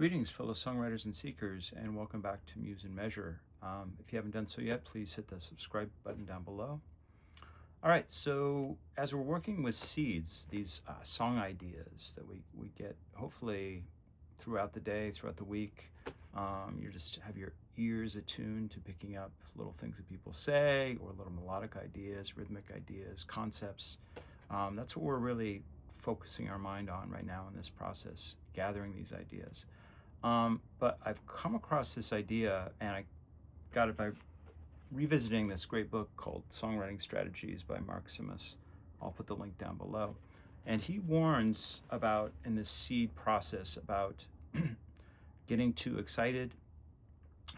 Greetings, fellow songwriters and seekers, and welcome back to Muse and Measure. If you haven't done so yet, please hit the subscribe button down below. All right, so as we're working with seeds, these song ideas that we get hopefully throughout the day, throughout the week, you just have your ears attuned to picking up little things that people say, or little melodic ideas, rhythmic ideas, concepts. That's what we're really focusing our mind on right now in this process, gathering these ideas. But I've come across this idea, and I got it by revisiting this great book called Songwriting Strategies by Mark Simos. I'll put the link down below. And he warns about, in this seed process, about getting too excited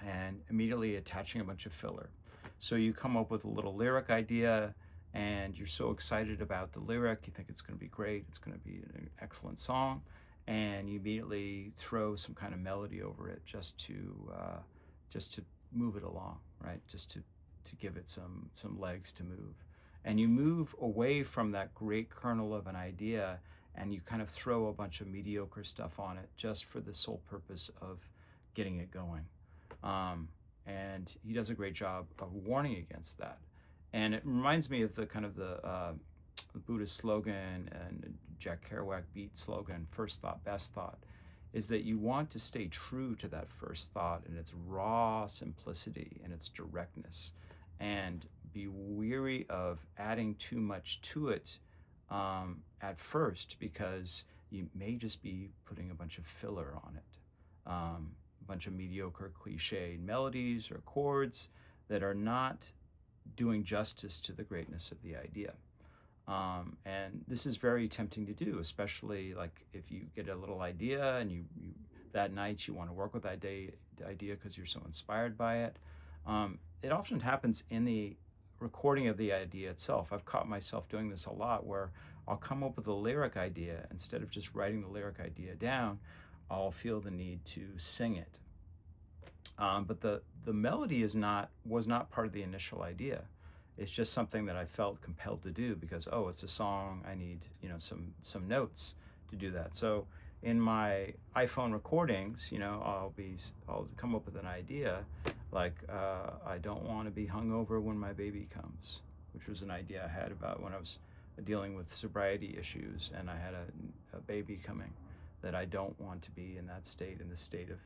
and immediately attaching a bunch of filler. So you come up with a little lyric idea, and you're so excited about the lyric, you think it's going to be great, it's going to be an excellent song, and you immediately throw some kind of melody over it just to move it along, right? Just to give it some legs to move. And you move away from that great kernel of an idea, and you kind of throw a bunch of mediocre stuff on it just for the sole purpose of getting it going. And he does a great job of warning against that. And it reminds me of the kind of the Buddhist slogan and Jack Kerouac beat slogan, first thought, best thought, is that you want to stay true to that first thought and its raw simplicity and its directness, and be weary of adding too much to it at first, because you may just be putting a bunch of filler on it, a bunch of mediocre cliched melodies or chords that are not doing justice to the greatness of the idea. And this is very tempting to do, especially like if you get a little idea and you that night you want to work with that idea because you're so inspired by it. It often happens in the recording of the idea itself. I've caught myself doing this a lot, where I'll come up with a lyric idea. Instead of just writing the lyric idea down, I'll feel the need to sing it. But the melody was not part of the initial idea. It's just something that I felt compelled to do because, oh, it's a song, I need, some notes to do that. So in my iPhone recordings, I'll come up with an idea like, I don't want to be hungover when my baby comes, which was an idea I had about when I was dealing with sobriety issues and I had a baby coming, that I don't want to be in that state, in the state of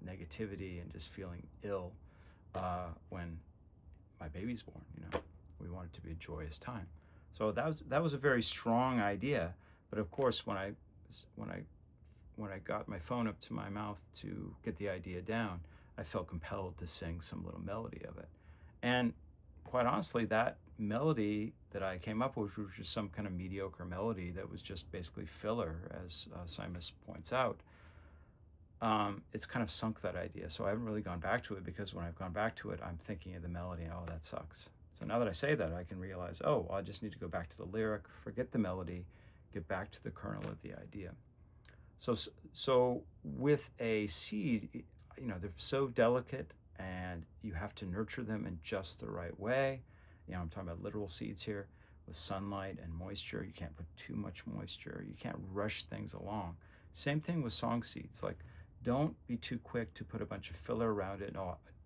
negativity and just feeling ill when my baby's born. We want it to be a joyous time. So that was a very strong idea. But of course, when I got my phone up to my mouth to get the idea down, I felt compelled to sing some little melody of it. And quite honestly, that melody that I came up with was just some kind of mediocre melody that was just basically filler, as Simos points out. It's kind of sunk that idea. So I haven't really gone back to it, because when I've gone back to it, I'm thinking of the melody, and, oh, that sucks. So now that I say that, I can realize, oh, I just need to go back to the lyric, forget the melody, get back to the kernel of the idea. So with a seed, they're so delicate, and you have to nurture them in just the right way. I'm talking about literal seeds here, with sunlight and moisture. You can't put too much moisture. You can't rush things along. Same thing with song seeds. Like, don't be too quick to put a bunch of filler around it,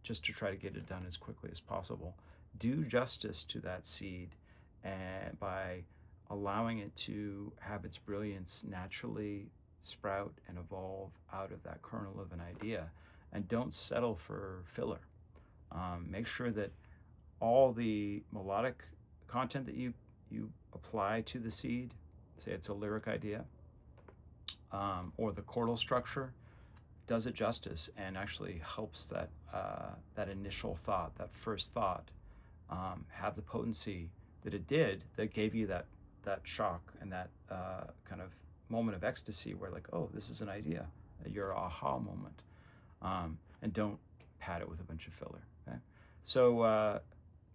just to try to get it done as quickly as possible. Do justice to that seed, and by allowing it to have its brilliance naturally sprout and evolve out of that kernel of an idea. And don't settle for filler. Make sure that all the melodic content that you apply to the seed, say it's a lyric idea, or the chordal structure, does it justice and actually helps that initial thought, that first thought, have the potency that it did, that gave you that shock and that kind of moment of ecstasy where, like, oh, this is an idea, your aha moment. And don't pad it with a bunch of filler. Okay? So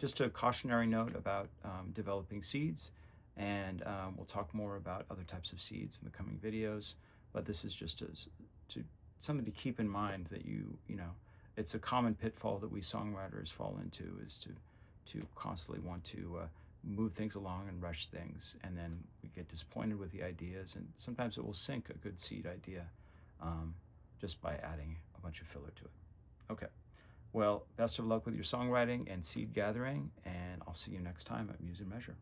just a cautionary note about developing seeds, and we'll talk more about other types of seeds in the coming videos. But this is just something to keep in mind, that it's a common pitfall that we songwriters fall into, is to constantly want to move things along and rush things, and then we get disappointed with the ideas, and sometimes it will sink a good seed idea. just by adding a bunch of filler to it. Okay. Well, best of luck with your songwriting and seed gathering, and I'll see you next time at Muse and Measure.